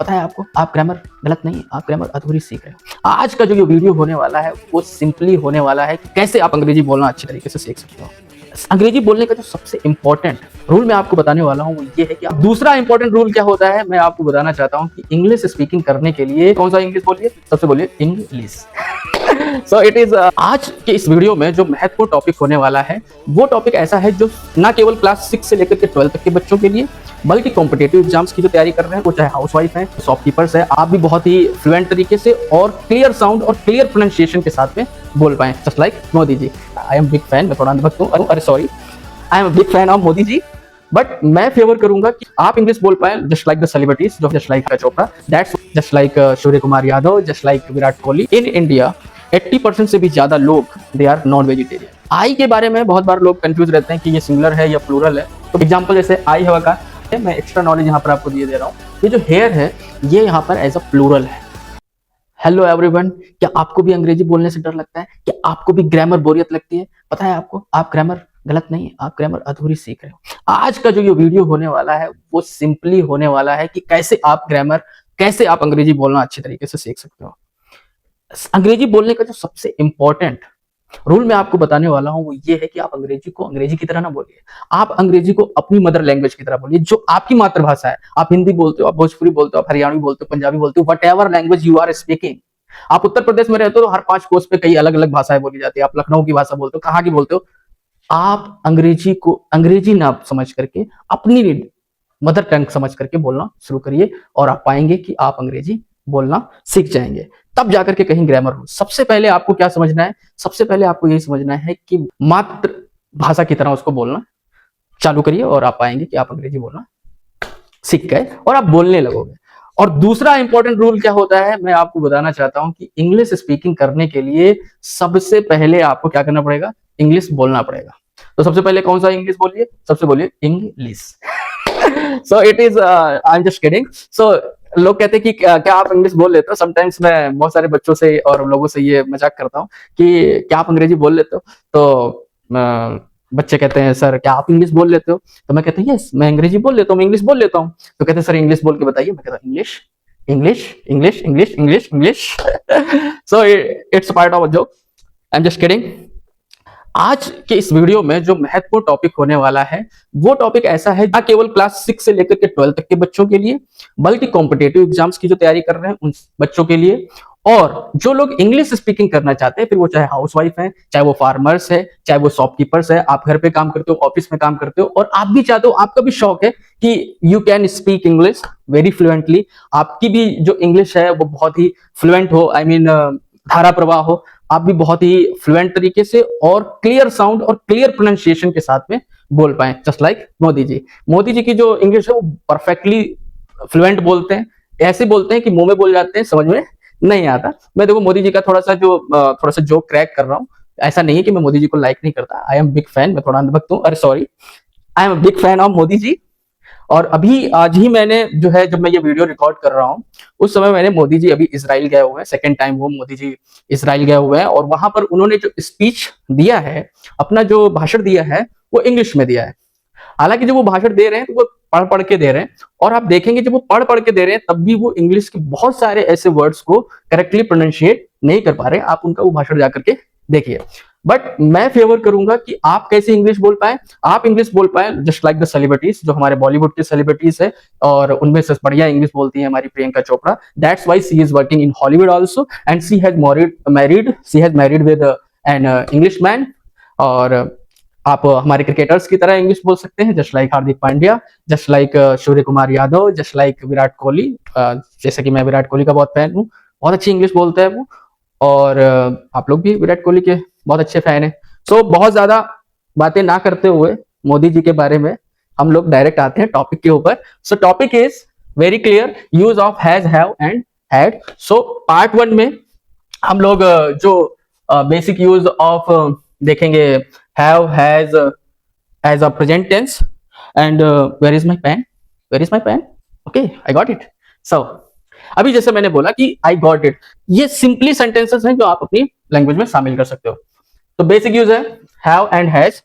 पता है आपको, आप ग्रामर गलत नहीं, आप ग्रामर अधूरी सीख रहे हो। आज का जो वीडियो होने वाला है वो सिंपली होने वाला है कि कैसे आप अंग्रेजी बोलना अच्छे तरीके से सीख सकते हो। अंग्रेजी बोलने का जो सबसे इंपॉर्टेंट रूल मैं आपको बताने वाला हूँ वो ये है कि दूसरा इंपॉर्टेंट रूल क्या होता है मैं आपको बताना चाहता हूँ कि इंग्लिश स्पीकिंग करने के लिए कौन सा इंग्लिश बोलिए, सबसे बोलिए इंग्लिश। सो इट इज आज के इस वीडियो में जो महत्वपूर्ण टॉपिक होने वाला है वो टॉपिक ऐसा है जो ना केवल क्लास 6 से लेकर के 12 तक के बच्चों के लिए बल्कि कॉम्पिटेटिव एग्जाम्स की जो तैयारी कर रहे हैं वो चाहे हाउसवाइफ हैं, शॉपकीपर्स है, आप भी बहुत ही फ्लुएंट तरीके से और क्लियर साउंड और क्लियर प्रोनाउंसिएशन के साथ में बोल पाए, just like Modi ji. I am big fan, मैं थोड़ा अंधभक्त हूँ, अरे sorry, I am big fan of Modi ji. But मैं फेवर करूंगा कि आप इंग्लिश बोल पाए जस्ट लाइक द सेलिब्रिटीज, जो just like Chopra, that's just like Surya Kumar Yadav, just like Virat Kohli. In India 80% से भी ज्यादा लोग they are non vegetarian. I के बारे में बहुत बार लोग कंफ्यूज रहते हैं कि ये सिंगुलर है या प्लूरल है। तो एग्जांपल जैसे आई हैव अ कार, मैं एक्स्ट्रा नॉलेज यहाँ पर आपको दिए दे रहा हूँ। ये जो हेयर है ये यहाँ पर एज अ प्लूरल है। हेलो एवरीवन, क्या आपको भी अंग्रेजी बोलने से डर लगता है? क्या आपको भी ग्रामर बोरियत लगती है? पता है आपको, आप ग्रामर गलत नहीं, आप ग्रामर अधूरी सीख रहे हो। आज का जो ये वीडियो होने वाला है वो सिंपली होने वाला है कि कैसे आप अंग्रेजी बोलना अच्छे तरीके से सीख सकते हो। अंग्रेजी बोलने का जो सबसे इंपॉर्टेंट रूल मैं आपको बताने वाला हूं वो ये है कि आप अंग्रेजी को अंग्रेजी की तरह ना बोलिए, आप अंग्रेजी को अपनी मदर लैंग्वेज की तरह बोलिए, जो आपकी मातृभाषा है। आप हिंदी बोलते हो, आप भोजपुरी बोलते हो, आप हरियाणवी बोलते हो, पंजाबी बोलते हो, whatever language you are speaking. आप उत्तर प्रदेश में रहते हो तो हर 5 कोस पे कई अलग अलग भाषाएं बोली जाती है। आप लखनऊ की भाषा बोलते हो, कहाँ की बोलते हो, आप अंग्रेजी को अंग्रेजी ना समझ करके अपनी मदर टंग समझ करके बोलना शुरू करिए और आप पाएंगे कि आप अंग्रेजी बोलना सीख जाएंगे। तब जाकर के कहीं ग्रामर हो। सबसे पहले आपको क्या समझना है? सबसे पहले आपको यही समझना है कि मातृ भाषा की तरह उसको बोलना चालू करिए और आप पाएंगे कि आप अंग्रेजी बोलना सीख गए और आप बोलने लगोगे। और दूसरा इंपॉर्टेंट रूल क्या होता है मैं आपको बताना चाहता हूं कि इंग्लिश स्पीकिंग करने के लिए सबसे पहले आपको क्या करना पड़ेगा? इंग्लिश बोलना पड़ेगा। तो सबसे पहले कौन सा इंग्लिश बोलिए? सबसे बोलिए English. So it is I am just kidding. So लोग कहते हैं कि क्या आप इंग्लिश बोल लेते हो? समटाइम्स मैं बहुत सारे बच्चों से और लोगों से ये मजाक करता हूँ कि क्या आप अंग्रेजी बोल लेते हो? तो बच्चे कहते हैं सर क्या आप इंग्लिश बोल लेते हो? तो मैं कहता हूँ यस, मैं अंग्रेजी बोल लेता हूँ, मैं इंग्लिश बोल लेता हूँ। तो कहते हैं सर इंग्लिश बोल के बताइए। मैं कहता हूँ English English English English English English. So it's part of a joke, I am just kidding. आज के इस वीडियो में जो महत्वपूर्ण टॉपिक होने वाला है वो टॉपिक ऐसा है ना केवल क्लास 6 से लेकर के 12 तक के बच्चों के लिए बल्कि कॉम्पिटेटिव एग्जाम्स की जो तैयारी कर रहे हैं उन बच्चों के लिए, और जो लोग इंग्लिश स्पीकिंग करना चाहते हैं, फिर वो चाहे हाउसवाइफ है, चाहे वो फार्मर्स है, चाहे वो शॉपकीपर्स है, आप घर पे काम करते हो, ऑफिस में काम करते हो और आप भी चाहते हो, आपका भी शौक है कि you can speak English very fluently, आपकी भी जो इंग्लिश है वो बहुत ही फ्लुएंट हो, आई मीन धारा प्रवाह हो, आप भी बहुत ही फ्लुएंट तरीके से और क्लियर साउंड और क्लियर प्रोनाउंसिएशन के साथ में बोल पाए, जस्ट लाइक मोदी जी। मोदी जी की जो इंग्लिश है वो परफेक्टली फ्लुएंट बोलते हैं, ऐसे बोलते हैं कि मुंह में बोल जाते हैं, समझ में नहीं आता। मैं देखो मोदी जी का थोड़ा सा जोक क्रैक कर रहा हूँ। ऐसा नहीं है कि मैं मोदी जी को लाइक नहीं करता, आई एम बिग फैन, मैं थोड़ा अंधभक्त हूँ, अरे sorry, I am big fan of Modi ji. और अभी आज ही मैंने जो है जब मैं ये वीडियो रिकॉर्ड कर रहा हूँ उस समय मैंने मोदी जी अभी इजराइल गए हुए हैं, सेकेंड टाइम वो मोदी जी इजराइल गए हुए हैं और वहां पर उन्होंने जो स्पीच दिया है, अपना जो भाषण दिया है वो इंग्लिश में दिया है। हालांकि जब वो भाषण दे रहे हैं तो वो पढ़ पढ़ के दे रहे हैं और आप देखेंगे जब वो पढ़ पढ़ के दे रहे हैं तब भी वो इंग्लिश के बहुत सारे ऐसे वर्ड्स को करेक्टली प्रोनाउंशिएट नहीं कर पा रहे। आप उनका वो भाषण जाकर के देखिए। बट मैं फेवर करूंगा कि आप कैसे इंग्लिश बोल पाए, आप इंग्लिश बोल पाए जस्ट लाइक द सेलिब्रिटीज, जो हमारे बॉलीवुड के सेलिब्रिटीज है और उनमें से बढ़िया इंग्लिश बोलती है हमारी Priyanka Chopra. That's why she is working in Hollywood also and she has married with an English man. और आप हमारे क्रिकेटर्स की तरह इंग्लिश बोल सकते हैं, just like Hardik Pandya, just like Surya Kumar Yadav, just like Virat Kohli. जैसे कि मैं विराट कोहली का बहुत फैन हूँ, बहुत अच्छी इंग्लिश बोलता है वो, और आप लोग भी विराट कोहली के बहुत अच्छे फैन है। सो बहुत ज्यादा बातें ना करते हुए मोदी जी के बारे में हम लोग डायरेक्ट आते हैं टॉपिक के ऊपर। So topic is very clear, use of has, have and had. So part 1 में हम लोग जो बेसिक यूज ऑफ देखेंगे, have, has as a present tense and where is my pen, where is my pen, okay I got it. So अभी जैसे मैंने बोला कि आई गॉट इट, ये सिंपली सेंटेंसेस हैं जो आप अपनी लैंग्वेज में शामिल कर सकते हो। तो बेसिक यूज है have and has.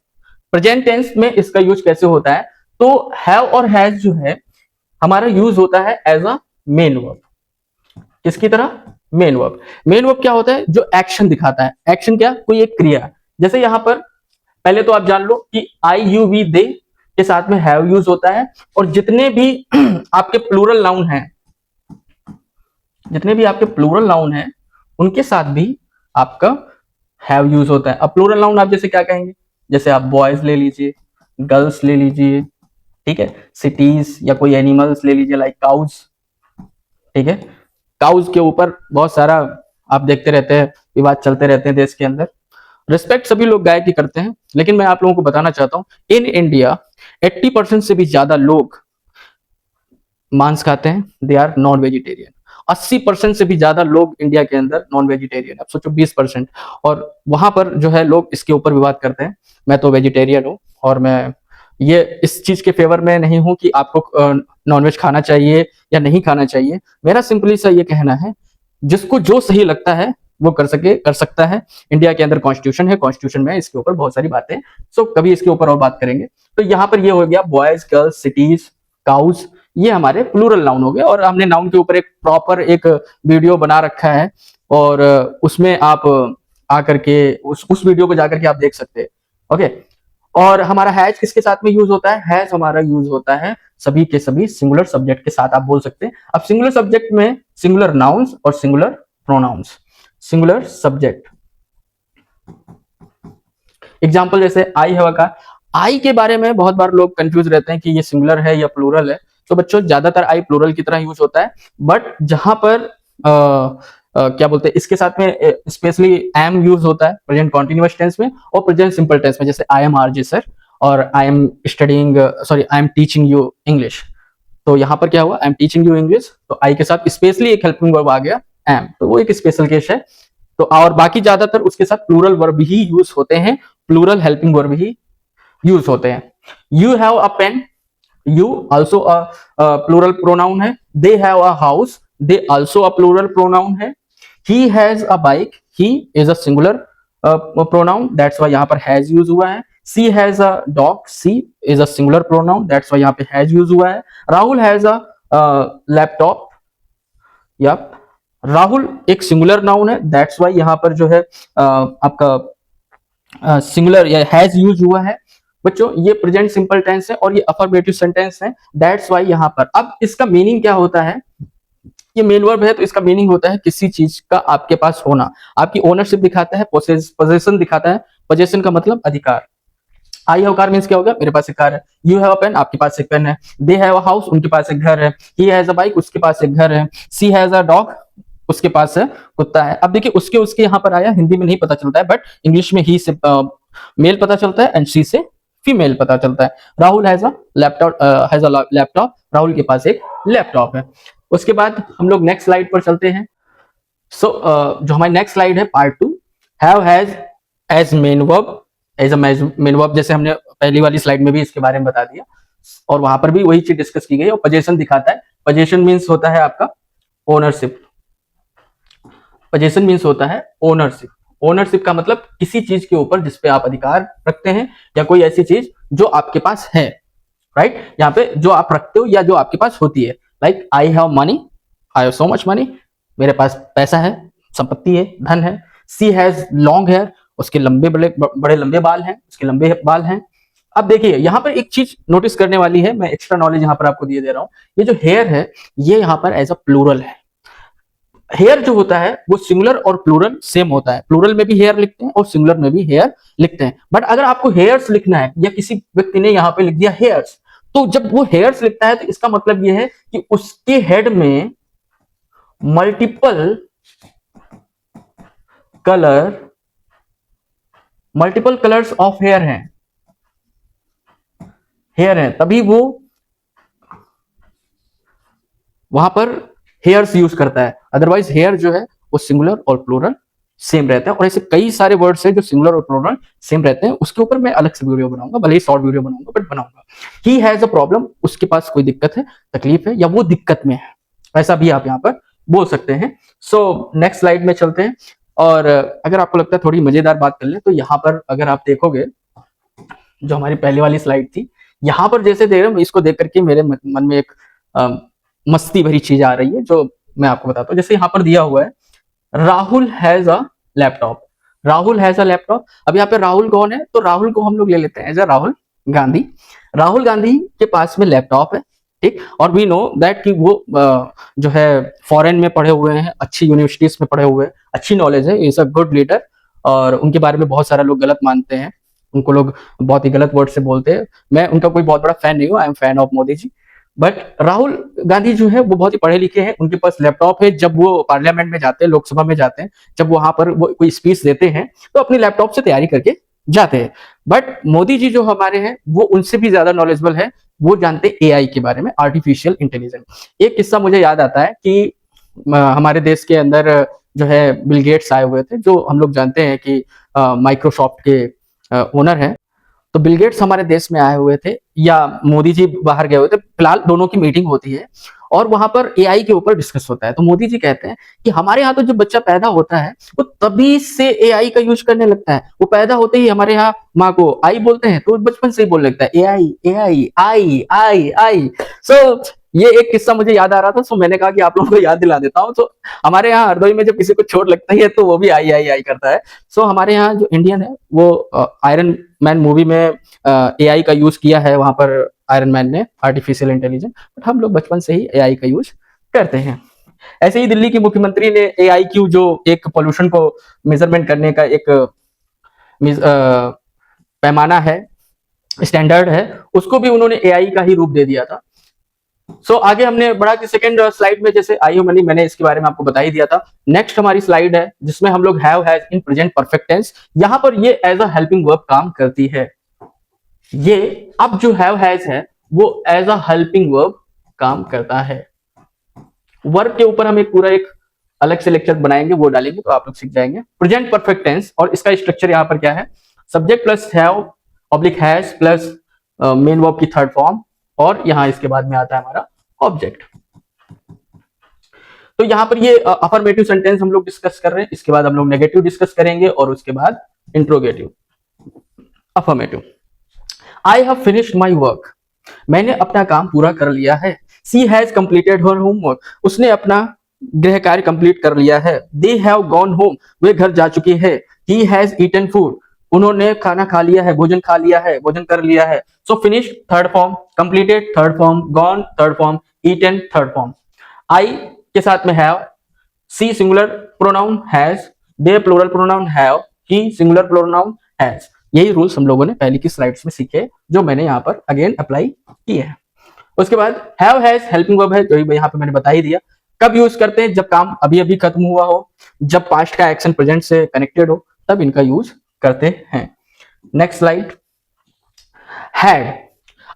Present tense में इसका यूज कैसे होता है? तो हैव और हैज जो है हमारा यूज होता है एज अ मेन वर्ब। किसकी तरह? Main verb. मेन वर्ब क्या होता है? जो एक्शन दिखाता है। एक्शन क्या? कोई एक क्रिया। जैसे यहां पर पहले तो आप जान लो कि आई यू वी दे के साथ में हैव यूज होता है, और जितने भी आपके प्लूरल नाउन हैं, जितने भी आपके प्लूरल नाउन हैं उनके साथ भी आपका हैव यूज होता है। अब प्लूरल नाउन आप जैसे क्या कहेंगे? जैसे आप बॉयज ले लीजिए, गर्ल्स ले लीजिए, ठीक है, सिटीज या कोई एनिमल्स ले लीजिए लाइक काउज, ठीक है। काउज के ऊपर बहुत सारा आप देखते रहते हैं, विवाद चलते रहते हैं देश के अंदर। रिस्पेक्ट सभी लोग गाय की करते हैं, लेकिन मैं आप लोगों को बताना चाहता हूं इन इंडिया 80% से भी ज्यादा लोग मांस खाते हैं, दे आर नॉन वेजिटेरियन। 80% से भी ज्यादा लोग इंडिया के अंदर नॉन वेजिटेरियन। अब सोचो 20%, और वहां पर जो है लोग इसके ऊपर विवाद करते हैं। मैं तो वेजिटेरियन हूं, और मैं ये इस चीज के फेवर में नहीं हूं कि आपको नॉनवेज खाना चाहिए या नहीं खाना चाहिए। मेरा सिंपली सा ये कहना है, जिसको जो सही लगता है वो कर सकता है। इंडिया के अंदर कॉन्स्टिट्यूशन है, कॉन्स्टिट्यूशन में इसके ऊपर बहुत सारी बातें, सो कभी इसके ऊपर और बात करेंगे। तो यहाँ पर ये हो गया बॉयज, गर्ल्स, सिटीज, काउज, ये हमारे प्लूरल नाउन हो गए। और हमने नाउन के ऊपर एक प्रॉपर एक वीडियो बना रखा है, और उसमें आप आकर के उस वीडियो को जाकर के आप देख सकते हैं। ओके। और हमारा हैज किसके साथ में यूज होता है? हैज हमारा यूज होता है सभी के सभी सिंगुलर सब्जेक्ट के साथ, आप बोल सकते हैं। अब सिंगुलर सब्जेक्ट में सिंगुलर नाउन्स और singular pronouns. Singular subject example जैसे आई हैव अ कार। आई के बारे में बहुत बार लोग कंफ्यूज रहते हैं कि ये सिंगुलर है या प्लूरल है। तो बच्चों ज्यादातर आई प्लूरल की तरह यूज होता है, बट जहां पर क्या बोलते हैं इसके साथ में स्पेशली एम यूज होता है प्रेजेंट कॉन्टिन्यूअस टेंस में और प्रेजेंट सिंपल टेंस में। जैसे आई एम आरजे सर, और I am studying, sorry I am teaching you English. तो यहाँ पर क्या हुआ? I am teaching you English, तो आई के साथ स्पेशली एक हेल्पिंग वर्ब आ गया एम, तो वो एक स्पेशल केस है। तो और बाकी ज्यादातर उसके साथ प्लूरल वर्ब ही यूज होते हैं, प्लूरल हेल्पिंग वर्ब ही यूज होते हैं। You have a pen, you also a plural pronoun है। They have a house, they also a plural pronoun है। He has a bike, he is a singular pronoun, that's why यहाँ पर has use हुआ है। She has a dog, she is a singular pronoun, that's why यहाँ पे has use हुआ है। Rahul has a laptop, या राहुल एक सिंगुलर नाउन है, दैट्स वाई यहाँ पर जो है आपका सिंगुलर या हैज यूज हुआ है। बच्चों ये प्रेजेंट सिंपल टेंस है और ये अफर्मेटिव सेंटेंस है, दैट्स वाई यहाँ पर। अब इसका मीनिंग क्या होता है? ये मेन वर्ब है तो इसका मीनिंग होता है किसी चीज का आपके पास होना, आपकी ओनरशिप दिखाता है, पोजेशन दिखाता है। पोजेशन का मतलब अधिकार। आई हैव कार मींस क्या होगा? मेरे पास एक कार है। यू हैव अ पेन, आपके पास एक पेन है। दे हैव अ हाउस, उनके पास एक घर है। ही हैज अ बाइक, उसके पास एक घर है। सी हैज अ डॉग, उसके पास है कुत्ता है। अब देखिए उसके उसके यहाँ पर आया, हिंदी में नहीं पता चलता है, बट इंग्लिश में ही से मेल पता चलता है एंड सी से फीमेल पता चलता है। Rahul has a laptop, Rahul के पास एक लैपटॉप है। उसके बाद हम लोग नेक्स्ट स्लाइड पर चलते हैं। सो जो हमारी नेक्स्ट स्लाइड है part 2, have has as main verb, as a main verb, जैसे हमने पहली वाली स्लाइड में भी इसके बारे में बता दिया, और वहां पर भी वही चीज डिस्कस की गई। और पोजेशन दिखाता है, पोजेशन मींस होता है आपका ओनरशिप। पोजेशन मींस होता है ओनरशिप। ओनरशिप का मतलब किसी चीज के ऊपर जिसपे आप अधिकार रखते हैं, या कोई ऐसी चीज जो आपके पास है, राइट? यहाँ पे जो आप रखते हो या जो आपके पास होती है, like I have money, I have so much money, मेरे पास पैसा है, संपत्ति है, धन है। सी हैज लॉन्ग हेयर, उसके लंबे बड़े लंबे बाल हैं, उसके लंबे बाल हैं। अब देखिए यहाँ पर एक चीज नोटिस करने वाली है, मैं एक्स्ट्रा नॉलेज यहाँ पर आपको दिए दे रहा हूँ। ये जो हेयर है ये यहाँ पर एज अ प्लूरल है। हेयर जो होता है वो सिंगुलर और प्लूरल सेम होता है। प्लूरल में भी हेयर लिखते हैं और सिंगुलर में भी हेयर लिखते हैं, बट अगर आपको हेयर्स लिखना है या किसी व्यक्ति ने यहाँ पे लिख दिया हेयर्स, तो जब वो हेयर्स लिखता है तो इसका मतलब ये है कि उसके हेड में multiple colour, multiple colours of hair हैं, हेयर है, तभी वो वहां पर हेयर्स यूज करता है। अदरवाइज हेयर जो है वो सिंगुलर और प्लूरल सेम रहता है। और ऐसे कई सारे वर्ड्स हैं जो सिंगुलर और प्लूरल सेम रहते हैं, उसके ऊपर मैं अलग से वीडियो बनाऊंगा, भले ही शॉर्ट वीडियो बनाऊंगा बट बनाऊंगा। ही हैज अ प्रॉब्लम, उसके पास कोई दिक्कत है, तकलीफ है, या वो दिक्कत में है, ऐसा भी आप यहाँ पर बोल सकते हैं। सो नेक्स्ट स्लाइड में चलते हैं। और अगर आपको लगता है थोड़ी मजेदार बात कर ले, तो यहाँ पर अगर आप देखोगे जो हमारी पहले वाली स्लाइड थी, यहाँ पर जैसे देख रहे हो, इसको देख करके मेरे मन में एक मस्ती भरी चीज आ रही है जो मैं आपको बताता हूँ। जैसे यहाँ पर दिया हुआ है Rahul has a laptop, Rahul has a laptop. अब यहाँ पे राहुल कौन है, तो राहुल को हम लोग ले लेते हैं एज अ राहुल गांधी। राहुल गांधी के पास में लैपटॉप है, ठीक। और वी नो दैट कि वो जो है फॉरेन में पढ़े हुए हैं, अच्छी यूनिवर्सिटीज में पढ़े हुए हैं, अच्छी नॉलेज है, इज अ गुड लीडर। और उनके बारे में बहुत सारा लोग गलत मानते हैं, उनको लोग बहुत ही गलत वर्ड से बोलते हैं। मैं उनका कोई बहुत बड़ा फैन नहीं हूँ, I am fan of Modi ji. But Rahul Gandhi जो है वो बहुत ही पढ़े लिखे हैं, उनके पास लैपटॉप है। जब वो पार्लियामेंट में जाते हैं, लोकसभा में जाते हैं, जब वहां पर वो कोई स्पीच देते हैं तो अपने लैपटॉप से तैयारी करके जाते हैं। बट मोदी जी जो हमारे हैं वो उनसे भी ज्यादा नॉलेजेबल है, वो जानते हैं एआई के बारे में, आर्टिफिशियल इंटेलिजेंस। एक किस्सा मुझे याद आता है कि हमारे देश के अंदर जो है बिल गेट्स आए हुए थे, जो हम लोग जानते हैं कि माइक्रोसॉफ्ट के ओनर हैं। तो बिल गेट्स हमारे देश में आए हुए थे या मोदी जी बाहर गए हुए थे, फिलहाल दोनों की मीटिंग होती है और वहां पर एआई के ऊपर डिस्कस होता है। तो मोदी जी कहते हैं कि हमारे यहाँ तो जब बच्चा पैदा होता है वो तभी से एआई का यूज करने लगता है। वो पैदा होते ही हमारे यहाँ माँ को आई बोलते हैं तो बचपन से ही बोलने लगता है एआई एआई आई आई आई। सो ये एक किस्सा मुझे याद आ रहा था, सो मैंने कहा कि आप लोगों को याद दिला देता हूँ। तो हमारे यहाँ हरदोई में जब किसी को चोट लगता है तो वो भी आई आई आई करता है। सो हमारे यहाँ जो इंडियन है वो आयरन मैन मूवी में एआई का यूज किया है, वहां पर आयरन मैन ने आर्टिफिशियल इंटेलिजेंस। बट हम लोग बचपन से ही एआई का यूज करते हैं। ऐसे ही दिल्ली की मुख्यमंत्री ने एआई क्यू जो एक पोल्यूशन को मेजरमेंट करने का एक पैमाना है, स्टैंडर्ड है, उसको भी उन्होंने एआई का ही रूप दे दिया था। सो आगे हमने बढ़ा कि सेकंड स्लाइड में जैसे आई हो मनी, मैंने इसके बारे में आपको बता ही दिया था। नेक्स्ट हमारी स्लाइड है जिसमें हम लोग have has in present perfect tense. यहां पर ये एज अ हेल्पिंग वर्ब काम करती है। ये अब जो हैव हैज है वो एज अ हेल्पिंग वर्ब काम करता है। वर्ब के ऊपर हम एक पूरा एक अलग से लेक्चर बनाएंगे, वो डालेंगे तो आप लोग सीख जाएंगे। प्रेजेंट परफेक्ट टेंस और इसका स्ट्रक्चर यहाँ पर क्या है, subject plus have oblique has plus main verb की थर्ड फॉर्म, और यहां इसके बाद में आता है हमारा ऑब्जेक्ट। तो यहां पर ये अफर्मेटिव सेंटेंस हम लोग डिस्कस कर रहे हैं, इसके बाद हम लोग नेगेटिव डिस्कस करेंगे और उसके बाद interrogative. Affirmative, I have finished my work, मैंने अपना काम पूरा कर लिया है। She has completed her homework, उसने अपना गृह कार्य कंप्लीट कर लिया है। दे हैव गॉन होम, वे घर जा चुके हैं। ही हैज ईटन फूड, उन्होंने खाना खा लिया है, भोजन खा लिया है, भोजन कर लिया है। So finish third form, completed third form, gone third form, eaten third form. I के साथ में have, she singular pronoun has, they plural pronoun have, he singular pronoun has. यही रूल्स हम लोगों ने पहले की स्लाइड्स में सीखे, जो मैंने यहाँ पर अगेन अप्लाई किए हैं। उसके बाद हैव हैज हेल्पिंग वर्ब है, जो यहाँ पे मैंने बता ही दिया। कब यूज करते हैं, जब काम अभी अभी खत्म हुआ हो, जब पास्ट का एक्शन प्रेजेंट से कनेक्टेड हो, तब इनका यूज करते हैं। Next slide, had.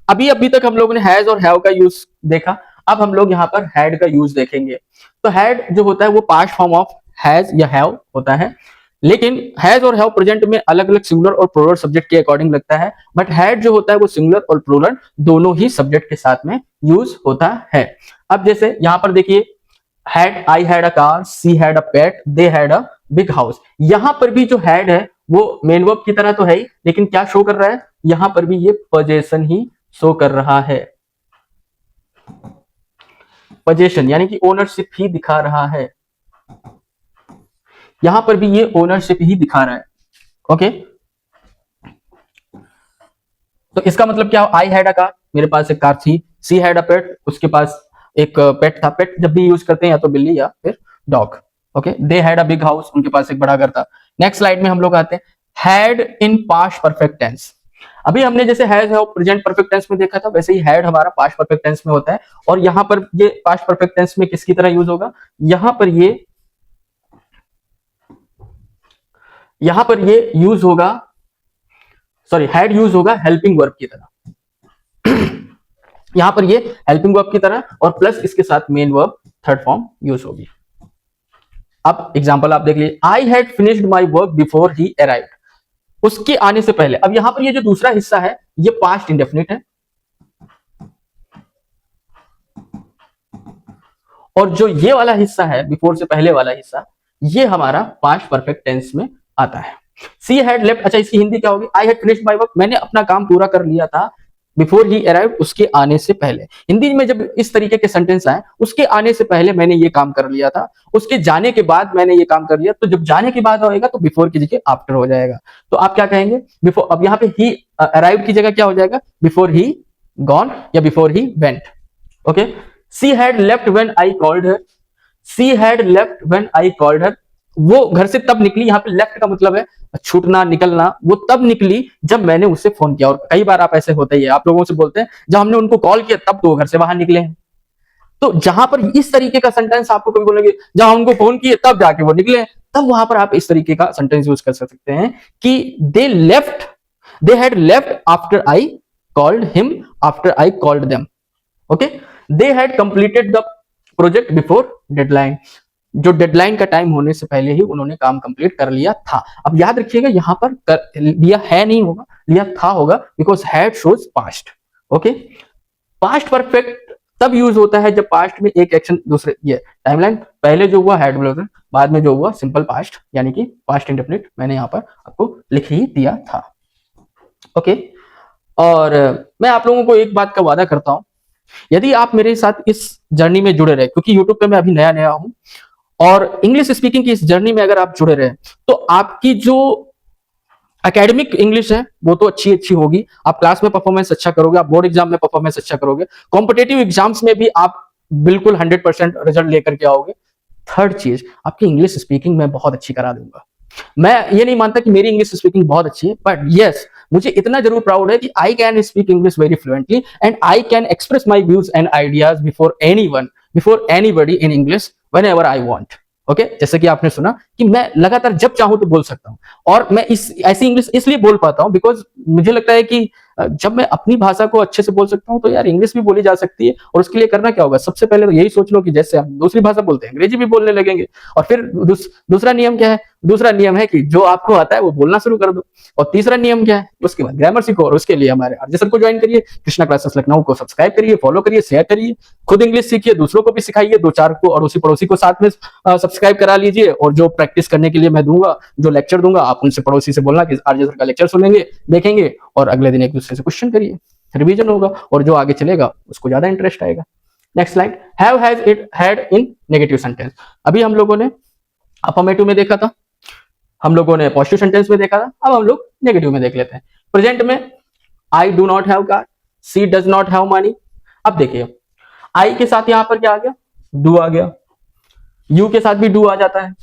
अभी अभी तक हम लोगों ने हैज और हैव का यूज देखा, अब हम लोग यहाँ पर हैड का यूज देखेंगे। तो हैड जो होता है वो पास्ट फॉर्म ऑफ हैज या हैव होता है, लेकिन हैज और हैव प्रेजेंट में अलग अलग सिंगुलर और प्लूरल सब्जेक्ट के अकॉर्डिंग लगता है। बट हैड जो होता है वो सिंगुलर और प्लूरल दोनों ही सब्जेक्ट के साथ में यूज होता है। अब जैसे यहाँ पर देखिए, had, I had a car, she had a pet, they had a big house. यहां पर भी जो हैड है वो मेन वर्ब की तरह तो है ही, लेकिन क्या शो कर रहा है, यहां पर भी ये पोजेशन ही शो कर रहा है। पोजेशन यानी कि ओनरशिप ही दिखा रहा है, यहां पर भी ये ओनरशिप ही दिखा रहा है। ओके, तो इसका मतलब क्या, आई हैड अ कार, मेरे पास एक कार थी। सी हैड अ पेट, उसके पास एक पेट था। पेट जब भी यूज करते हैं या तो बिल्ली या फिर dog. Okay, they had a big house, उनके पास एक बड़ा घर था। नेक्स्ट स्लाइड में हम लोग आते हैं, had in past perfect tense. अभी हमने जैसे हैज है प्रेजेंट परफेक्ट टेंस में देखा था, वैसे ही हैड हमारा पास्ट परफेक्ट टेंस में होता है। और यहां पर ये पास्ट परफेक्ट टेंस में किसकी तरह यूज होगा, यहां पर ये यूज होगा, सॉरी, हैड यूज होगा हेल्पिंग वर्ब की तरह। यहां पर ये हेल्पिंग वर्ब की तरह और प्लस इसके साथ main verb third form use होगी। अब एग्जांपल आप देख लीजिए, I had finished my work before he arrived, उसके आने से पहले। अब यहां पर ये जो दूसरा हिस्सा है ये पास्ट इंडेफिनिट है, और जो ये वाला हिस्सा है बिफोर से पहले वाला हिस्सा, ये हमारा पास्ट परफेक्ट टेंस में आता है। सी हैड लेफ्ट, अच्छा इसकी हिंदी क्या होगी, I had finished my work, मैंने अपना काम पूरा कर लिया था। बिफोर ही अराइव्ड, उसके आने से पहले। हिंदी में जब इस तरीके के सेंटेंस आए, उसके आने से पहले मैंने ये काम कर लिया था, उसके जाने के बाद मैंने ये काम कर लिया, तो जब जाने के बाद होएगा तो बिफोर की जगह आफ्टर हो जाएगा। तो आप क्या कहेंगे, बिफोर। अब यहाँ पे ही अराइव्ड की जगह क्या हो जाएगा, बिफोर ही गॉन या before he went. Okay, she had left when I called her, she had left when I called her, वो घर से तब निकली। यहाँ पे लेफ्ट का मतलब है छूटना, निकलना। वो तब निकली जब मैंने उससे फोन किया। और कई बार आप ऐसे होते ही है, आप लोगों से बोलते हैं जब हमने उनको कॉल किया तब तो वो घर से बाहर निकले हैं। तो जहां पर इस तरीके का सेंटेंस आपको कभी बोलेंगे जब हम उनको फोन किए तब जाके वो निकले, तब वहां पर आप इस तरीके का सेंटेंस यूज कर सकते हैं कि they left, they had left after I called him, after I called them. Okay, they had completed the project before deadline, जो डेडलाइन का टाइम होने से पहले ही उन्होंने काम कंप्लीट कर लिया था। अब याद रखिएगा यहां पर लिया है नहीं होगा, लिया था होगा, because had shows past. Okay, past perfect तब यूज होता है जब पास्ट में एक एक्शन दूसरे, ये टाइमलाइन पहले जो हुआ हैड बोलते हैं, बाद में जो हुआ सिंपल पास्ट, यानी कि पास्ट इंडेफिनिट मैंने यहां पर आपको लिख ही दिया था। ओके, और मैं आप लोगों को एक बात का वादा करता हूं, यदि आप मेरे साथ इस जर्नी में जुड़े रहे, क्योंकि यूट्यूब पे मैं अभी नया नया हूं, और इंग्लिश स्पीकिंग की इस जर्नी में अगर आप जुड़े रहे तो आपकी जो एकेडमिक इंग्लिश है वो तो अच्छी अच्छी होगी, आप क्लास में परफॉर्मेंस अच्छा करोगे, आप बोर्ड एग्जाम में परफॉर्मेंस अच्छा करोगे, कॉम्पिटेटिव एग्जाम्स में भी आप बिल्कुल 100% रिजल्ट लेकर के आओगे। थर्ड चीज, आपकी इंग्लिश स्पीकिंग मैं बहुत अच्छी करा दूंगा। मैं ये नहीं मानता कि मेरी इंग्लिश स्पीकिंग बहुत अच्छी है, बट यस, मुझे इतना जरूर प्राउड है कि I can speak English very fluently and I can express my views and ideas before anyone, before anybody in English whenever I want. Okay, जैसे कि आपने सुना कि मैं लगातार जब चाहूं तो बोल सकता हूं, और मैं इस ऐसी इंग्लिश इसलिए बोल पाता हूं बिकॉज मुझे लगता है कि जब मैं अपनी भाषा को अच्छे से बोल सकता हूं तो यार इंग्लिश भी बोली जा सकती है। और उसके लिए करना क्या होगा, सबसे पहले तो यही सोच लो कि जैसे हम दूसरी भाषा बोलते हैं अंग्रेजी भी बोलने लगेंगे। और फिर दूसरा नियम क्या है, दूसरा नियम है कि जो आपको आता है वो बोलना शुरू कर दो। और तीसरा नियम क्या है, उसके बाद ग्रामर सीखो। और उसके लिए हमारे आरजे सर को ज्वाइन करिए, कृष्णा क्लासेस लखनऊ को सब्सक्राइब करिए, फॉलो करिए, शेयर करिए, खुद इंग्लिश सीखिए, दूसरों को भी सिखाइए, दो चार को अड़ोसी पड़ोसी को साथ में सब्सक्राइब करा लीजिए। और जो प्रैक्टिस करने के लिए मैं दूंगा, जो लेक्चर दूंगा, आप उनसे पड़ोसी से बोलना कि आरजे सर का लेक्चर सुनेंगे, देखेंगे, और अगले दिन एक दूसरे से क्वेश्चन करिए, रिवीजन होगा, और जो आगे चलेगा उसको ज्यादा इंटरेस्ट आएगा। Next slide, have has it had in negative sentence. अभी हम लोगों ने अफर्मेटिव में देखा था, हम लोगों ने पॉजिटिव सेंटेंस में देखा था, अब हम लोग नेगेटिव में देख लेते हैं। प्रेजेंट में I do not have car, she does not have money. अब देखिए आई के साथ यहां पर क्या आ गया, डू आ गया, यू के साथ भी डू आ जाता है,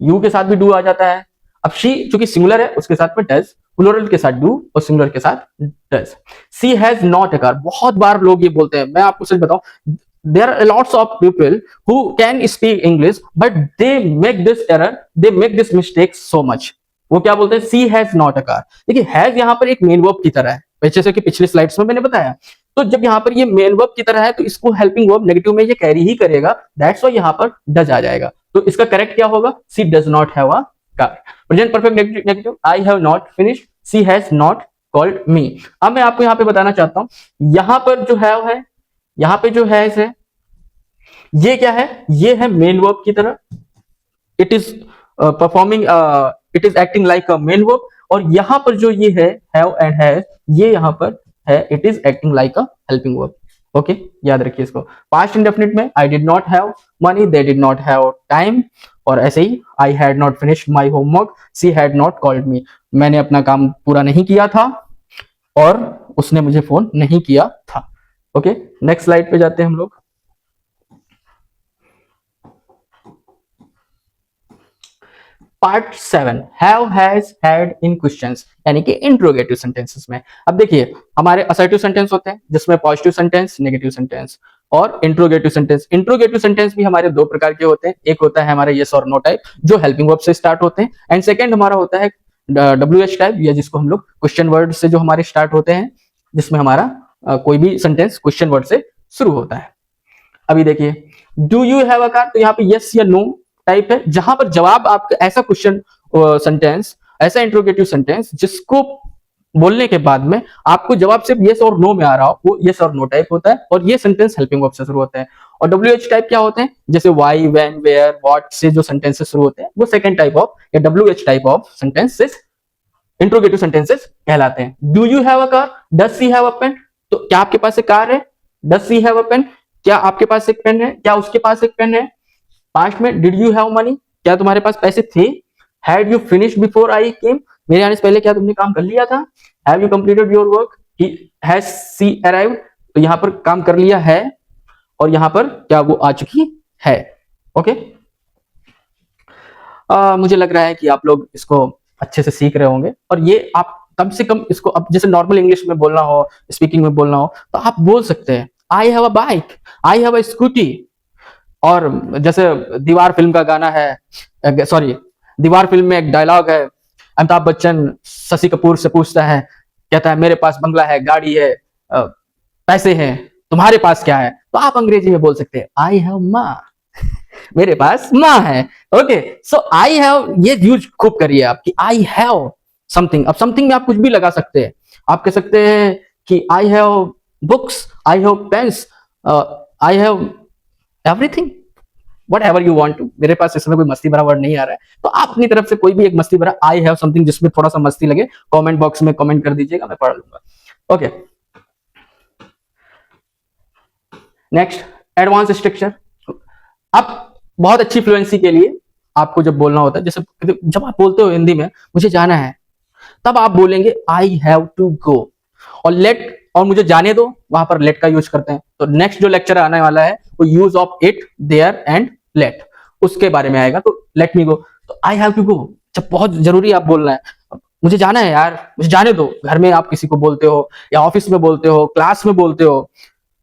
यू के साथ भी डू आ जाता है। अब शी चूंकि सिंगुलर है उसके साथ में डज, प्लूरल के साथ डू और सिंगुलर के साथ does. She has not a car, बहुत बार लोग ये बोलते हैं, मैं आपको सच बताऊं, there are lots of people who can speak English but they make this error, they make this mistake so much। वो क्या बोलते हैं, सी हैज नॉट अ कार। देखिए हैज यहाँ पर एक मेन वर्ब की तरह है, जैसे कि पिछले स्लाइड्स में मैंने बताया। तो जब यहाँ पर ये मेन वर्ब की तरह है तो इसको हेल्पिंग वर्ब नेगेटिव में ये कैरी ही करेगा, दैट्स व्हाई यहाँ पर डज आ जाएगा। तो इसका करेक्ट क्या होगा, she does not have a car. Present perfect negative, I have not finished, she has not called me. अब मैं आपको यहाँ पे बताना चाहता हूँ, यहाँ पर जो है, यहाँ पे जो है इसे, ये क्या है, ये है मेन वर्ब की तरह, it is performing, it is acting like a main verb. और यहां पर जो ये है हैव एंड हैज, ये यहां पर है, it is acting like a helping verb. Okay, याद रखिए इसको। पास्ट इंडेफिनिट में I did not have money, they did not have time, और ऐसे ही I had not finished my homework, she had not called me, मैंने अपना काम पूरा नहीं किया था और उसने मुझे फोन नहीं किया था। ओके, नेक्स्ट स्लाइड पे जाते हैं हम लोग। Part 7, have has had in questions, यानी कि इंट्रोगेटिव सेंटेंसेस में। अब देखिए हमारे असर्टिव सेंटेंस होते हैं जिसमें पॉजिटिव सेंटेंस, नेगेटिव सेंटेंस, और इंट्रोगेटिव सेंटेंस। इंट्रोगेटिव सेंटेंस भी हमारे दो प्रकार के होते हैं, एक होता है हमारा यस और नो टाइप जो हेल्पिंग वर्ब से स्टार्ट होते हैं, एंड सेकंड हमारा होता है WH टाइप, या जिसको हम लोग क्वेश्चन वर्ड से जो हमारे स्टार्ट होते हैं, जिसमें हमारा कोई भी सेंटेंस क्वेश्चन वर्ड से शुरू होता है। अभी देखिए do you have a car, तो यहाँ पे यस या नो टाइप है, जहां पर जवाब आपका ऐसा क्वेश्चन सेंटेंस, ऐसा इंट्रोगेटिव सेंटेंस जिसको बोलने के बाद में आपको जवाब सिर्फ यस और नो में आ रहा हो, वो यस और नो टाइप होता है, और ये सेंटेंस हेल्पिंग वर्ब से शुरू होते हैं। और WH टाइप क्या होते हैं, जैसे व्हाई, व्हेन, वेयर, व्हाट से जो सेंटेंसेस शुरू होते हैं, वो सेकंड टाइप ऑफ या WH type of sentences interrogative sentences कहलाते हैं। Do you have a car, does she have a pen, तो क्या आपके पास एक कार है, does she have a pen, क्या आपके पास एक पेन है, क्या उसके पास एक पेन है। पास्ट में डिड यू हैव मनी, क्या तुम्हारे पास पैसे थे। Had you finish before I came, मेरे आने से पहले क्या तुमने काम कर लिया था। Have you completed your work, has she arrived, तो यहां पर काम कर लिया है और यहां पर क्या वो आ चुकी है। ओके, मुझे लग रहा है कि आप लोग इसको अच्छे से सीख रहे होंगे और ये आप कम से कम इसको, अब जैसे नॉर्मल इंग्लिश में बोलना हो, स्पीकिंग में बोलना हो, तो आप बोल सकते हैं I have a bike, I have a scooty. और जैसे दीवार फिल्म का गाना है, सॉरी, दीवार फिल्म में एक डायलॉग है, अमिताभ बच्चन शशि कपूर से पूछता है, कहता है मेरे पास बंगला है, गाड़ी है, पैसे हैं, तुम्हारे पास क्या है। तो आप अंग्रेजी में बोल सकते हैं आई हैव माँ, मेरे पास माँ है। ओके, सो आई हैव, ये यूज खूब करिए आपकी, आई हैव समथिंग। अब समथिंग में आप कुछ भी लगा सकते हैं, आप कह सकते हैं कि I have books, I have pens, I have everything, whatever you want to. मेरे पास इसमें कोई मस्ती भरा वर्ड नहीं आ रहा है, तो आप अपनी तरफ से कोई भी एक मस्ती भरा आई हैव समथिंग जिसमें थोड़ा सा मस्ती लगे, कमेंट बॉक्स में कमेंट कर दीजिएगा, मैं पढ़ लूंगा। Okay, next advance structure. अब बहुत अच्छी फ्लुएंसी के लिए आपको जब बोलना होता है, जैसे जब आप बोलते हो हिंदी में मुझे जाना है, तब आप बोलेंगे आई हैव टू गो, और लेट, और मुझे जाने दो, वहां पर लेट का यूज करते हैं। तो नेक्स्ट जो लेक्चर आने वाला है वो use of it, there and let, उसके बारे में आएगा। तो लेट मी गो, तो आई हैव टू गो जब बहुत जरूरी आप बोलना है, मुझे जाना है यार, मुझे जाने दो। घर में आप किसी को बोलते हो, या ऑफिस में बोलते हो, क्लास में बोलते हो।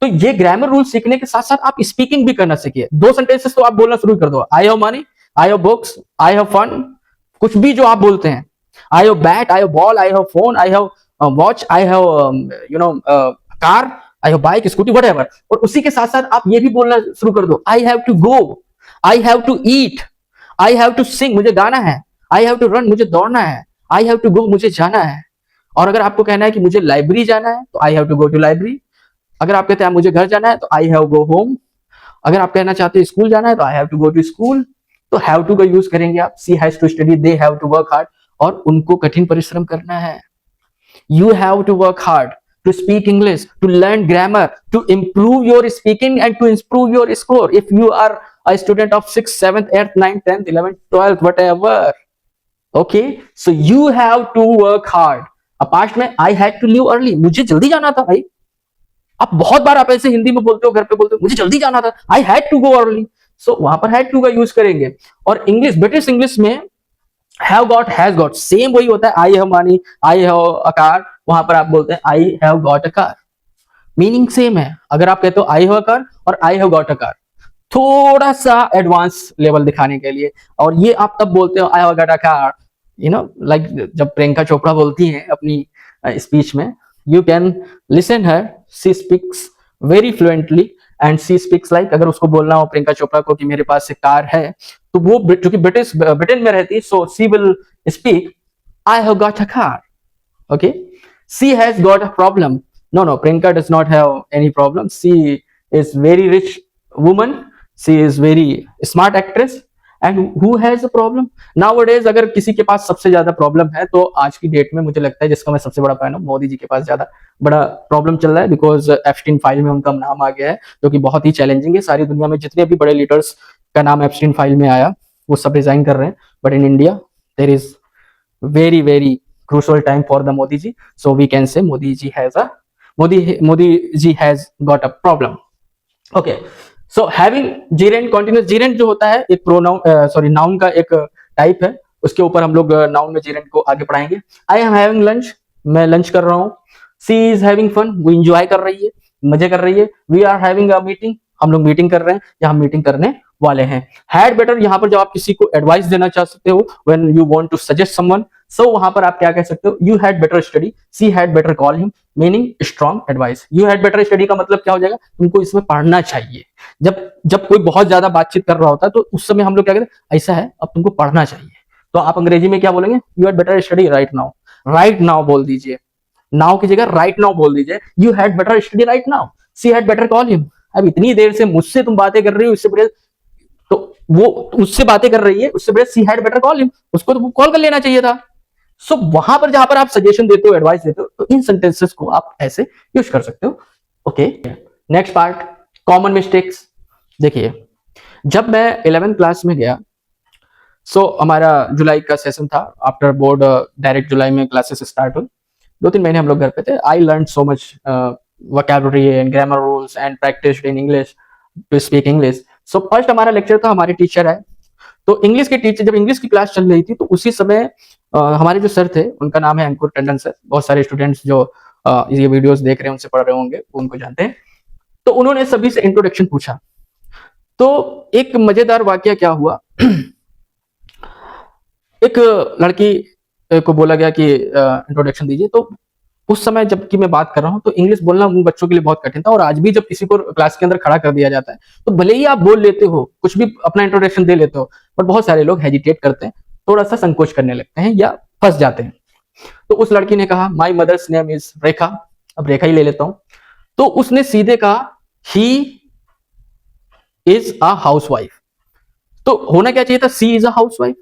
तो ये ग्रामर रूल सीखने के साथ साथ आप स्पीकिंग भी करना सीखिए। दो सेंटेंसेस तो आप बोलना शुरू कर दो, I have money, I have books, I have fun, कुछ भी जो आप बोलते हैं, I have bat, I have ball, I have phone, I have watch, I have car, I have bike, scooty, whatever. और उसी के साथ साथ आप ये भी बोलना शुरू कर दो, I have to go, I have to eat, I have to sing, मुझे गाना है, आई हैव टू रन, मुझे दौड़ना है, आई हैव टू गो, मुझे जाना है। और अगर आपको कहना है कि मुझे लाइब्रेरी जाना है, तो I have to go to library. अगर आप कहते हैं मुझे घर जाना है, तो आई हैव गो होम। अगर आप कहना चाहते हैं स्कूल जाना है, तो I have to go to school. तो हैव टू का यूज करेंगे आप, she has to study, they have to work hard, और उनको कठिन परिश्रम करना है। You have to work hard to speak English, to learn grammar, to improve your speaking and to improve your score. If you are a student of 6th, 7th, 8th, 9th, 10th, 11th, 12th, whatever. Okay, so you have to work hard. अब past में I had to leave early, मुझे जल्दी जाना था भाई। अब बहुत बार आप ऐसे हिंदी में बोलते हो, घर पे बोलते हो मुझे जल्दी जाना था, I had to go early. So वहां पर had to का यूज करेंगे। और इंग्लिश, ब्रिटिश इंग्लिश में have got, has got, same वही होता है। आई have money, I have a car, वहां पर आप बोलते हैं I have got a car, meaning same है। अगर आप कहते हो आई हैव अ कार और आई हैव गॉट अ कार, थोड़ा सा एडवांस लेवल दिखाने के लिए। और ये आप तब बोलते हो आई have got a car, you know, like जब प्रियंका चोपड़ा बोलती हैं अपनी स्पीच में, you can listen her, she speaks very fluently and she speaks like, अगर उसको बोलना हो प्रियंका चोपड़ा को कि मेरे पास एक कार है, तो वो क्योंकि ब्रिटेन में रहती है, so she will speak I have got a car. Okay, she has got a problem, no no, Priyanka does not have any problem, she is very rich woman, she is very smart actress, and who has a problem nowadays. अगर किसी के पास सबसे ज्यादा problem है, तो आज की date में मुझे लगता है जिसका मैं सबसे बड़ा फैन हूं, मोदी जी के पास ज्यादा बड़ा प्रॉब्लम चल रहा है, बिकॉज एप्स्टीन फाइल में उनका नाम आ गया है, जो कि बहुत ही चैलेंजिंग है। सारी दुनिया में जितने भी बड़े लीडर्स का नाम एप्स्टीन फाइल में आया, वो सब रिजाइन कर रहे हैं, but in India there is very very crucial time for the Modi ji, so we can say Modi ji has got a problem. Okay, so having gerund continuous, gerund जो होता है एक प्रोनाउन, सॉरी नाउन का एक टाइप है, उसके ऊपर हम लोग नाउन में जीरेंट को आगे पढ़ाएंगे। आई एम हैविंग लंच, मैं लंच कर रहा हूँ। सी इज हैविंग फन, वो एंजॉय कर रही है, मजे कर रही है। We are having a meeting, हम लोग मीटिंग कर रहे हैं या हम मीटिंग करने वाले हैं। हैड बेटर, यहाँ पर जब आप किसी को एडवाइस देना चाह सकते हो, when you want to suggest someone, so वहां पर आप क्या कह सकते हो, you had better study, she had better call him, meaning strong advice. You had better study का मतलब क्या हो जाएगा, तुमको इसमें पढ़ना चाहिए। जब कोई बहुत ज्यादा बातचीत कर रहा होता है, तो उस समय हम लोग क्या कहते हैं, ऐसा है अब तुमको पढ़ना चाहिए। तो आप अंग्रेजी में क्या बोलेंगे, you had better study right now, right now बोल दीजिए, नाउ की जगह राइट नाउ बोल दीजिए। You had better study right now, C had better call him. अब इतनी देर से मुझसे तुम बातें कर रही हो, इससे बड़े, तो वो उससे बातें कर रही है, उससे बड़े सी हैड बेटर कॉल हिम, उसको तो कॉल कर लेना चाहिए था। सो वहां पर जहां पर आप सजेशन देते हो, एडवाइस देते हो, तो इन सेंटेंसेस को आप ऐसे यूज कर सकते हो। Okay, next part, common mistakes. देखिए, जब मैं 11th क्लास में गया, हमारा जुलाई का सेशन था, आफ्टर बोर्ड डायरेक्ट जुलाई में क्लासेस स्टार्ट हुई। 2-3 महीने हम लोग घर पे थे। I learn so much vocabulary and grammar rules and practice in English to speak English. So first हमारा लेक्चर था, हमारे टीचर है, तो इंग्लिश के टीचर, जब इंग्लिश की क्लास चल रही थी तो उसी समय हमारे जो सर थे, उनका नाम है अंकुर टंडन सर। बहुत सारे स्टूडेंट्स जो ये वीडियोस देख रहे हैं, उनसे पढ़ रहे होंगे, वो उनको जानते हैं। तो उन्होंने सभी से इंट्रोडक्शन पूछा। तो एक मजेदार वाकया क्या हुआ, एक लड़की को बोला गया कि इंट्रोडक्शन दीजिए। तो उस समय जबकि मैं बात कर रहा हूँ, तो इंग्लिश बोलना उन बच्चों के लिए बहुत कठिन था। और आज भी जब किसी को क्लास के अंदर खड़ा कर दिया जाता है, तो भले ही आप बोल लेते हो, कुछ भी अपना इंट्रोडक्शन दे लेते हो, पर बहुत सारे लोग हेजिटेट करते हैं, थोड़ा सा संकोच करने लगते हैं या फंस जाते हैं। तो उस लड़की ने कहा, माई मदर्स नेम इज रेखा। अब रेखा ही ले लेता हूं। तो उसने सीधे कहा, ही इज अ हाउसवाइफ। तो होना क्या चाहिए था, सी इज अ हाउसवाइफ।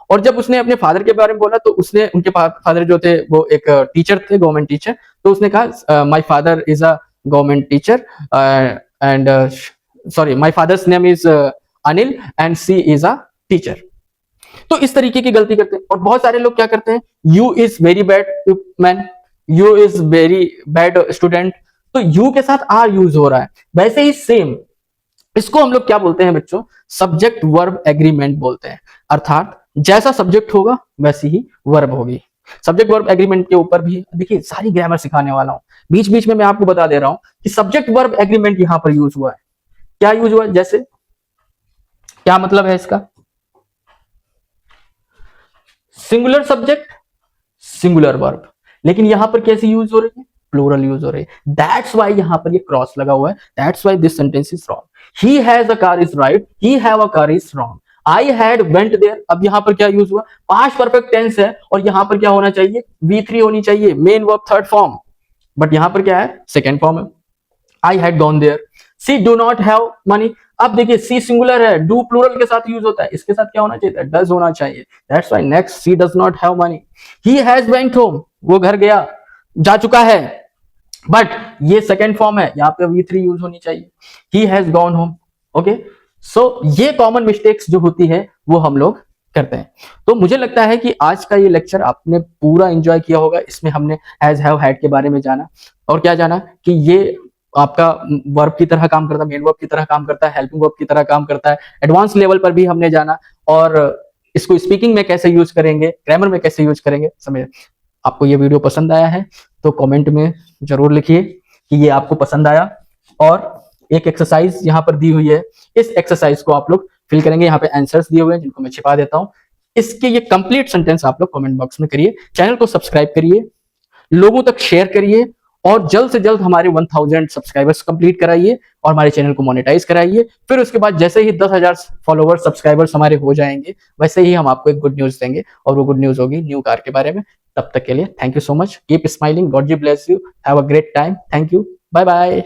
और जब उसने अपने फादर के बारे में बोला, तो उसने, उनके फादर जो थे वो एक टीचर थे, गवर्नमेंट टीचर। तो उसने कहा, my father is a government teacher and sorry, my father's name is Anil and she is a teacher. तो इस तरीके की गलती करते हैं। और बहुत सारे लोग क्या करते हैं, you is very bad man, you is very bad student. तो यू के साथ आर यूज हो रहा है। वैसे ही सेम, इसको हम लोग क्या बोलते हैं बच्चों, सब्जेक्ट वर्ब एग्रीमेंट बोलते हैं। अर्थात जैसा सब्जेक्ट होगा वैसी ही वर्ब होगी। सब्जेक्ट वर्ब एग्रीमेंट के ऊपर भी देखिए सारी ग्रामर सिखाने वाला हूं। बीच बीच में मैं आपको बता दे रहा हूं कि सब्जेक्ट वर्ब एग्रीमेंट यहां पर यूज हुआ है। क्या यूज हुआ है, जैसे क्या मतलब है इसका, सिंगुलर सब्जेक्ट सिंगुलर वर्ब। लेकिन यहां पर कैसे यूज हो रही है, प्लूरल यूज हो रही है। दैट्स वाई यहां पर ये क्रॉस लगा हुआ है। That's why this sentence is wrong. He has a car is right, he have a car is wrong. I had went there. अब यहां पर क्या यूज हुआ, पास्ट परफेक्ट टेंस है, और यहां पर क्या होना चाहिए, V3 होनी चाहिए, main verb third form. But यहां पर क्या है, सेकेंड फॉर्म है। I had gone there. She do not have money. अब देखिए, सी सिंगुलर है, डू प्लूरल के साथ यूज होता है, इसके साथ क्या होना चाहिए, डज होना चाहिए। That's why next, she does not have money. He has went home, वो घर गया, जा चुका है। बट ये सेकेंड फॉर्म है, यहाँ पे V3 यूज होनी चाहिए। He has gone home. Okay, so ये कॉमन मिस्टेक्स जो होती है वो हम लोग करते हैं। तो मुझे लगता है कि आज का ये लेक्चर आपने पूरा एंजॉय किया होगा। इसमें हमने हैज, हैव, हैड के बारे में जाना, और क्या जाना कि ये आपका वर्ब की तरह काम करता है, मेन वर्ब की तरह काम करता है, हेल्पिंग वर्ब की तरह काम करता है। एडवांस लेवल पर भी हमने जाना, और इसको स्पीकिंग में कैसे यूज करेंगे, ग्रामर में कैसे यूज करेंगे, समझे। आपको ये वीडियो पसंद आया है तो कमेंट में जरूर लिखिए कि ये आपको पसंद आया। और एक एक्सरसाइज यहाँ पर दी हुई है, इस एक्सरसाइज को आप लोग फिल करेंगे। यहाँ पे आंसर्स दिए हुए हैं जिनको मैं छिपा देता हूँ। इसके ये कंप्लीट सेंटेंस आप लोग कमेंट बॉक्स में करिए। चैनल को सब्सक्राइब करिए, लोगों तक शेयर करिए, और जल्द से जल्द हमारे 1000 सब्सक्राइबर्स कंप्लीट कराइए, और हमारे चैनल को मोनेटाइज कराइए। फिर उसके बाद जैसे ही 10,000 फॉलोवर्स, सब्सक्राइबर्स हमारे हो जाएंगे, वैसे ही हम आपको एक गुड न्यूज देंगे, और वो गुड न्यूज होगी न्यू कार के बारे में। तब तक के लिए thank you so much, keep smiling, God ji bless you, have a great time, thank you, bye bye.